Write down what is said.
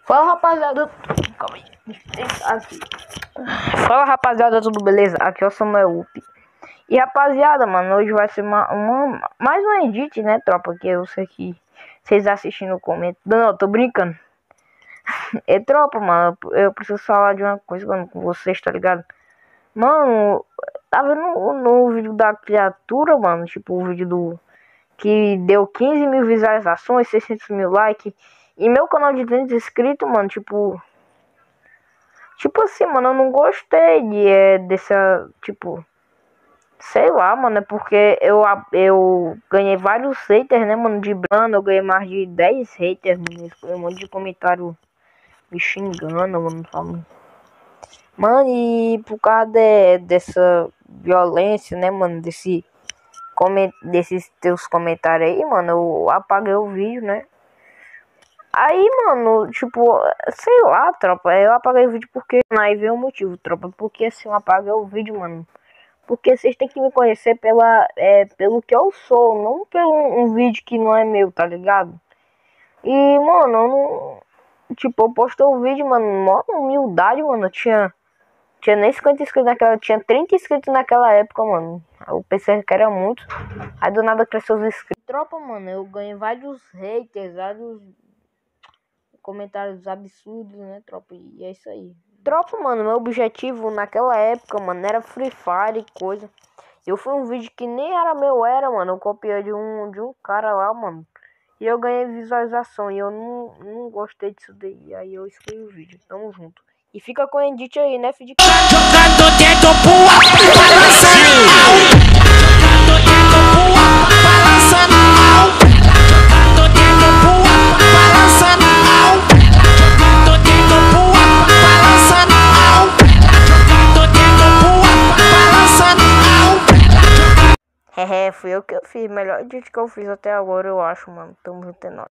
Fala rapaziada, calma aí, aqui. Fala rapaziada, tudo beleza? Aqui é o Samuel Up. E rapaziada, mano, hoje vai ser mais um edit, né, tropa? Que eu sei que vocês assistindo comentam. Não, tô brincando. É tropa, mano, eu preciso falar de uma coisa com vocês, tá ligado? Mano, tá vendo no vídeo da criatura, mano? Tipo, o vídeo do que deu 15 mil visualizações, 600 mil likes. E meu canal de 200 inscritos, mano, tipo assim, mano, eu não gostei dessa, tipo, sei lá, mano, é porque eu ganhei vários haters, né, mano, de Brano, eu ganhei mais de 10 haters, mano, um monte de comentário me xingando, mano, falando. Mano, e por causa dessa violência, né, mano, desses teus comentários aí, mano, eu apaguei o vídeo, né. Aí, mano, tipo, sei lá, tropa, eu apaguei o vídeo porque... Aí veio o motivo, tropa, porque assim, eu apaguei o vídeo, mano. Porque vocês têm que me conhecer pelo que eu sou, não pelo um vídeo que não é meu, tá ligado? E, mano, eu não... Tipo, eu postei o vídeo, mano, mó humildade, mano, tinha nem 50 inscritos naquela... Tinha 30 inscritos naquela época, mano. Eu pensei que era muito. Aí do nada cresceu os inscritos. Tropa, mano, eu ganhei vários haters, vários... comentários absurdos, né, tropa? E é isso aí. Tropa, mano, meu objetivo naquela época, mano, era Free Fire e coisa. Eu fui um vídeo que nem era meu, mano. Eu copiei de um cara lá, mano. E eu ganhei visualização. E eu não gostei disso daí. Aí eu excluí o vídeo. Tamo junto. E fica com o edit aí, né, filho de... Jogando dedo pro alto, balançando. Jogando dedo pro alto, balançando. Jogando dedo pro alto, balançando. Jogando dedo pro alto, balançando. Jogando dedo pro alto, balançando. Fui eu que eu fiz. Melhor edit que eu fiz até agora, eu acho, mano. Tamo junto, é nóis.